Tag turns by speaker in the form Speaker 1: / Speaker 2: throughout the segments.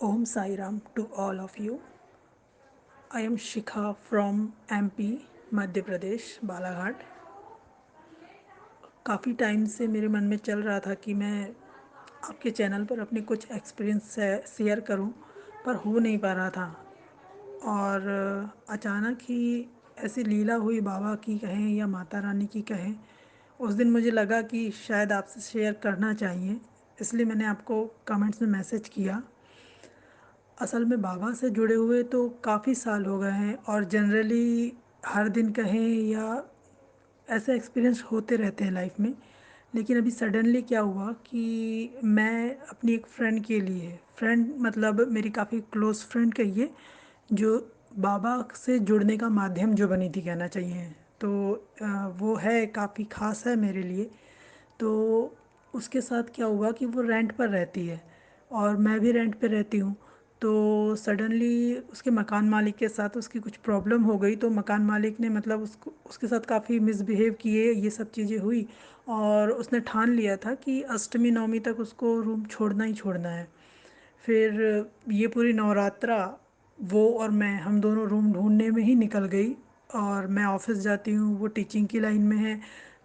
Speaker 1: Om Sai Ram to all of you. I am Shikha from MP, Madhya Pradesh, Balaghat. काफ़ी time से मेरे मन में चल रहा था कि मैं आपके चैनल पर अपने कुछ एक्सपीरियंस शेयर करूं, पर हो नहीं पा रहा था। और अचानक ही ऐसी लीला हुई, बाबा की कहें या माता रानी की कहें, उस दिन मुझे लगा कि शायद आपसे शेयर करना चाहिए, इसलिए मैंने आपको कमेंट्स में मैसेज किया। असल में बाबा से जुड़े हुए तो काफ़ी साल हो गए हैं, और जनरली हर दिन कहें या ऐसे एक्सपीरियंस होते रहते हैं लाइफ में। लेकिन अभी सडनली क्या हुआ कि मैं अपनी एक फ्रेंड के लिए, फ्रेंड मतलब मेरी काफ़ी क्लोज फ्रेंड कहिए, जो बाबा से जुड़ने का माध्यम जो बनी थी कहना चाहिए, तो वो है काफ़ी ख़ास है मेरे लिए। तो उसके साथ क्या हुआ कि वो रेंट पर रहती है और मैं भी रेंट पे रहती हूँ। तो सडनली उसके मकान मालिक के साथ उसकी कुछ प्रॉब्लम हो गई, तो मकान मालिक ने मतलब उसको उसके साथ काफ़ी मिसबिहेव किए, ये सब चीज़ें हुई। और उसने ठान लिया था कि अष्टमी नवमी तक उसको रूम छोड़ना ही छोड़ना है। फिर ये पूरी नवरात्रा वो और मैं, हम दोनों रूम ढूंढने में ही निकल गई। और मैं ऑफिस जाती हूँ, वो टीचिंग की लाइन में है,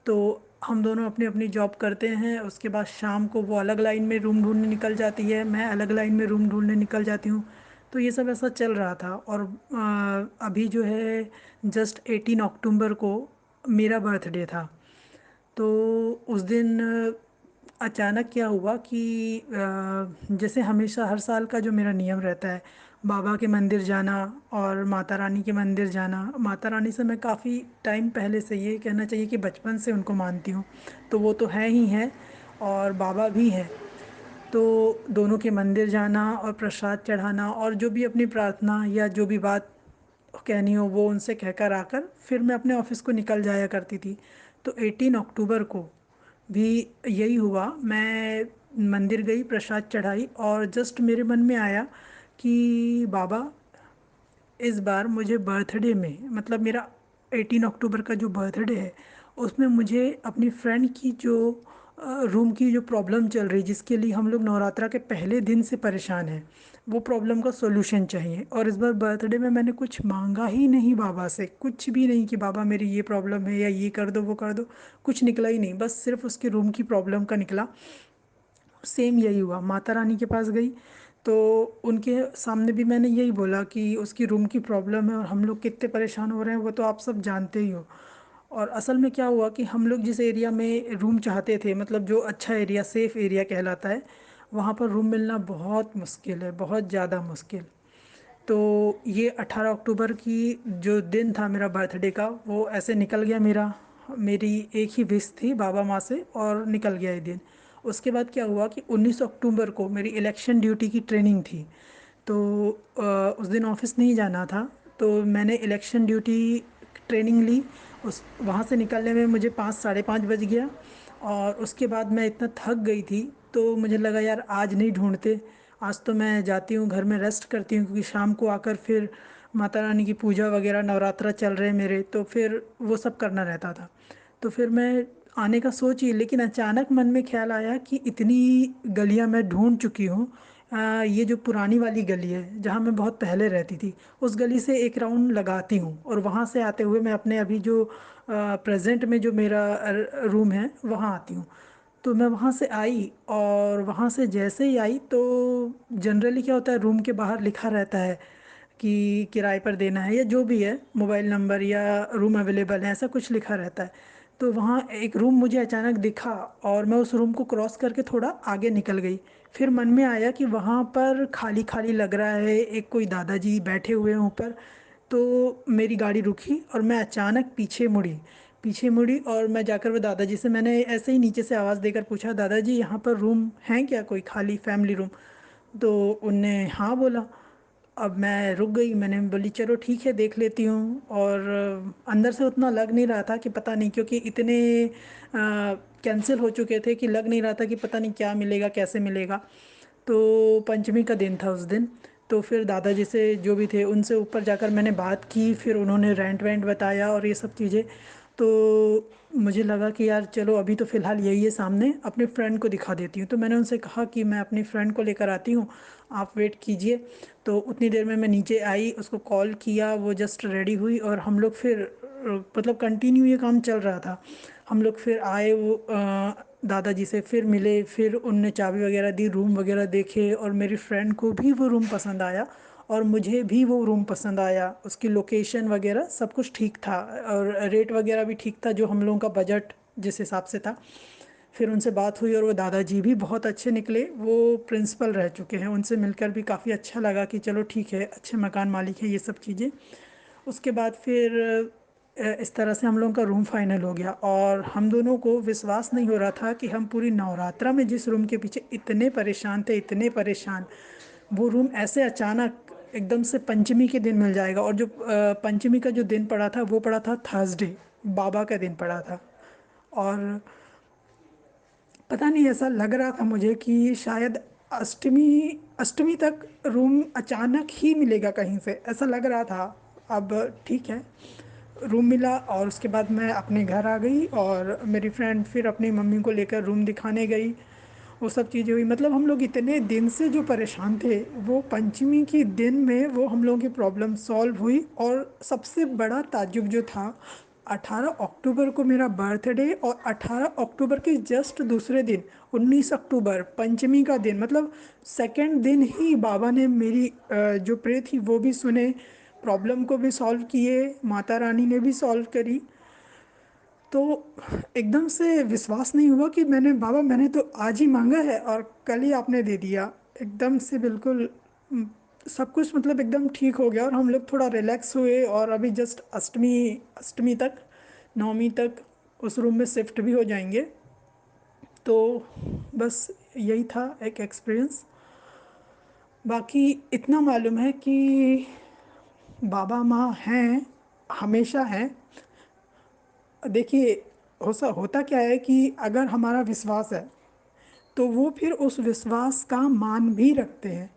Speaker 1: तो हम दोनों अपनी अपनी जॉब करते हैं। उसके बाद शाम को वो अलग लाइन में रूम ढूंढने निकल जाती है, मैं अलग लाइन में रूम ढूंढने निकल जाती हूँ। तो ये सब ऐसा चल रहा था। और अभी जो है जस्ट 18 अक्टूबर को मेरा बर्थडे था। तो उस दिन अचानक क्या हुआ कि जैसे हमेशा हर साल का जो मेरा नियम रहता है, बाबा के मंदिर जाना और माता रानी के मंदिर जाना। माता रानी से मैं काफ़ी टाइम पहले से, ये कहना चाहिए कि बचपन से उनको मानती हूँ, तो वो तो है ही है, और बाबा भी हैं। तो दोनों के मंदिर जाना और प्रसाद चढ़ाना और जो भी अपनी प्रार्थना या जो भी बात कहनी हो वो उनसे कहकर आकर फिर मैं अपने ऑफिस को निकल जाया करती थी। तो 18 अक्टूबर को भी यही हुआ। मैं मंदिर गई, प्रसाद चढ़ाई, और जस्ट मेरे मन में आया कि बाबा, इस बार मुझे बर्थडे में, मतलब मेरा 18 अक्टूबर का जो बर्थडे है, उसमें मुझे अपनी फ्रेंड की जो रूम की जो प्रॉब्लम चल रही, जिसके लिए हम लोग नवरात्रा के पहले दिन से परेशान हैं, वो प्रॉब्लम का सॉल्यूशन चाहिए। और इस बार बर्थडे में मैंने कुछ मांगा ही नहीं बाबा से, कुछ भी नहीं कि बाबा मेरी ये प्रॉब्लम है या ये कर दो वो कर दो। कुछ निकला ही नहीं, बस सिर्फ उसके रूम की प्रॉब्लम का निकला। सेम यही हुआ, माता रानी के पास गई, तो उनके सामने भी मैंने यही बोला कि उसकी रूम की प्रॉब्लम है और हम लोग कितने परेशान हो रहे हैं वो तो आप सब जानते ही हो। और असल में क्या हुआ कि हम लोग जिस एरिया में रूम चाहते थे, मतलब जो अच्छा एरिया, सेफ़ एरिया कहलाता है, वहाँ पर रूम मिलना बहुत मुश्किल है, बहुत ज़्यादा मुश्किल। तो ये 18 अक्टूबर की जो दिन था मेरा बर्थडे का, वो ऐसे निकल गया मेरा। मेरी एक ही विश थी बाबा माँ से, और निकल गया ये दिन। उसके बाद क्या हुआ कि 19 अक्टूबर को मेरी इलेक्शन ड्यूटी की ट्रेनिंग थी। तो उस दिन ऑफिस नहीं जाना था, तो मैंने इलेक्शन ड्यूटी ट्रेनिंग ली। उस वहाँ से निकलने में मुझे 5 साढ़े 5 बज गया। और उसके बाद मैं इतना थक गई थी, तो मुझे लगा यार आज नहीं ढूंढते, आज तो मैं जाती हूँ घर में रेस्ट करती हूँ, क्योंकि शाम को आकर फिर माता रानी की पूजा वगैरह, नवरात्रा चल रहे हैं मेरे, तो फिर वो सब करना रहता था। तो फिर मैं आने का सोची, लेकिन अचानक मन में ख्याल आया कि इतनी गलियां मैं ढूंढ चुकी हूँ। ये जो पुरानी वाली गली है जहाँ मैं बहुत पहले रहती थी, उस गली से एक राउंड लगाती हूँ, और वहाँ से आते हुए मैं अपने अभी जो प्रेजेंट में जो मेरा रूम है वहाँ आती हूँ। तो मैं वहाँ से आई, और वहाँ से जैसे ही आई तो जनरली क्या होता है, रूम के बाहर लिखा रहता है कि किराए पर देना है या जो भी है, मोबाइल नंबर या रूम अवेलेबल है, ऐसा कुछ लिखा रहता है। तो वहाँ एक रूम मुझे अचानक दिखा, और मैं उस रूम को क्रॉस करके थोड़ा आगे निकल गई। फिर मन में आया कि वहाँ पर खाली खाली लग रहा है, एक कोई दादाजी बैठे हुए हैं ऊपर। तो मेरी गाड़ी रुकी और मैं अचानक पीछे मुड़ी, और मैं जाकर वो दादाजी से मैंने ऐसे ही नीचे से आवाज़ देकर पूछा, दादाजी यहाँ पर रूम है क्या, कोई खाली फैमिली रूम? तो उनने हाँ बोला। अब मैं रुक गई, मैंने बोली चलो ठीक है देख लेती हूँ। और अंदर से उतना लग नहीं रहा था कि पता नहीं, क्योंकि इतने कैंसिल हो चुके थे कि लग नहीं रहा था कि पता नहीं क्या मिलेगा कैसे मिलेगा। तो पंचमी का दिन था उस दिन। तो फिर दादाजी से जो भी थे उनसे ऊपर जाकर मैंने बात की, फिर उन्होंने रेंट वेंट बताया और ये सब चीज़ें। तो मुझे लगा कि यार चलो अभी तो फ़िलहाल यही है सामने, अपने फ्रेंड को दिखा देती हूँ। तो मैंने उनसे कहा कि मैं अपनी फ्रेंड को लेकर आती हूँ, आप वेट कीजिए। तो उतनी देर में मैं नीचे आई, उसको कॉल किया, वो जस्ट रेडी हुई और हम लोग फिर मतलब कंटिन्यू ये काम चल रहा था। हम लोग फिर आए, वो दादाजी से फिर मिले, फिर उनने चाबी वगैरह दी, रूम वगैरह देखे और मेरी फ्रेंड को भी वो रूम पसंद आया और मुझे भी वो रूम पसंद आया। उसकी लोकेशन वगैरह सब कुछ ठीक था और रेट वगैरह भी ठीक था, जो हम लोगों का बजट जिस हिसाब से था। फिर उनसे बात हुई और वो दादाजी भी बहुत अच्छे निकले, वो प्रिंसिपल रह चुके हैं। उनसे मिलकर भी काफ़ी अच्छा लगा कि चलो ठीक है, अच्छे मकान मालिक हैं, ये सब चीज़ें। उसके बाद फिर इस तरह से हम लोगों का रूम फाइनल हो गया और हम दोनों को विश्वास नहीं हो रहा था कि हम पूरी नवरात्रा में जिस रूम के पीछे इतने परेशान थे, इतने परेशान, वो रूम ऐसे अचानक एकदम से पंचमी के दिन मिल जाएगा। और जो पंचमी का जो दिन पड़ा था वो पड़ा था थर्सडे, बाबा का दिन पड़ा था। और पता नहीं, ऐसा लग रहा था मुझे कि शायद अष्टमी अष्टमी तक रूम अचानक ही मिलेगा कहीं से, ऐसा लग रहा था। अब ठीक है, रूम मिला और उसके बाद मैं अपने घर आ गई और मेरी फ्रेंड फिर अपनी मम्मी को लेकर रूम दिखाने गई। वो सब चीज़ें हुई, मतलब हम लोग इतने दिन से जो परेशान थे, वो पंचमी के दिन में वो हम लोगों की प्रॉब्लम सॉल्व हुई। और सबसे बड़ा ताज्जुब जो था, 18 अक्टूबर को मेरा बर्थडे और 18 अक्टूबर के जस्ट दूसरे दिन 19 अक्टूबर पंचमी का दिन, मतलब सेकंड दिन ही बाबा ने मेरी जो प्रे थी वो भी सुने, प्रॉब्लम को भी सॉल्व किए, माता रानी ने भी सॉल्व करी। तो एकदम से विश्वास नहीं हुआ कि मैंने, बाबा मैंने तो आज ही मांगा है और कल ही आपने दे दिया। एकदम से बिल्कुल सब कुछ मतलब एकदम ठीक हो गया और हम लोग थोड़ा रिलैक्स हुए और अभी जस्ट अष्टमी अष्टमी तक, नवमी तक उस रूम में शिफ्ट भी हो जाएंगे। तो बस यही था एक एक्सपीरियंस। बाकी इतना मालूम है कि बाबा माँ हैं, हमेशा हैं। देखिए, होता क्या है कि अगर हमारा विश्वास है तो वो फिर उस विश्वास का मान भी रखते हैं।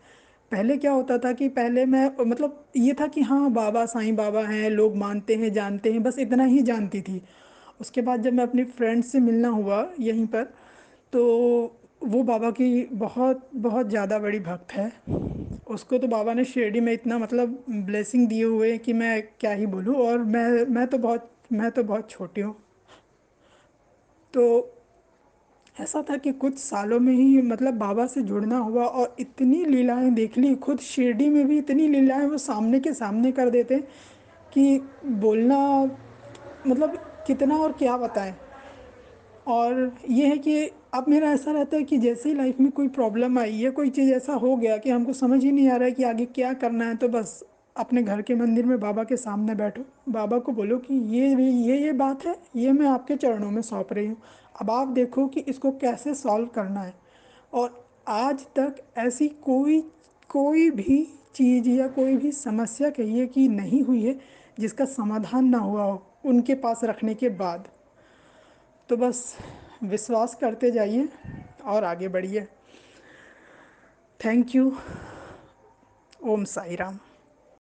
Speaker 1: पहले क्या होता था कि पहले मैं मतलब ये था कि हाँ बाबा साईं बाबा हैं, लोग मानते हैं, जानते हैं, बस इतना ही जानती थी। उसके बाद जब मैं अपनी फ्रेंड से मिलना हुआ यहीं पर, तो वो बाबा की बहुत बहुत ज़्यादा बड़ी भक्त है। उसको तो बाबा ने शिरडी में इतना मतलब ब्लेसिंग दिए हुए हैं कि मैं क्या ही बोलूँ। और मैं तो बहुत छोटी हूँ। तो ऐसा था कि कुछ सालों में ही मतलब बाबा से जुड़ना हुआ और इतनी लीलाएं देख ली, खुद शिरडी में भी इतनी लीलाएं वो सामने के सामने कर देते हैं कि बोलना मतलब कितना और क्या बताएं। और ये है कि अब मेरा ऐसा रहता है कि जैसे ही लाइफ में कोई प्रॉब्लम आई या कोई चीज़ ऐसा हो गया कि हमको समझ ही नहीं आ रहा है कि आगे क्या करना है, तो बस अपने घर के मंदिर में बाबा के सामने बैठो, बाबा को बोलो कि ये बात है, ये मैं आपके चरणों में सौंप रही हूँ, अब आप देखो कि इसको कैसे सॉल्व करना है। और आज तक ऐसी कोई कोई भी चीज़ या कोई भी समस्या कहिए कि नहीं हुई है जिसका समाधान ना हुआ हो उनके पास रखने के बाद। तो बस विश्वास करते जाइए और आगे बढ़िए। Thank you. ओम साई राम।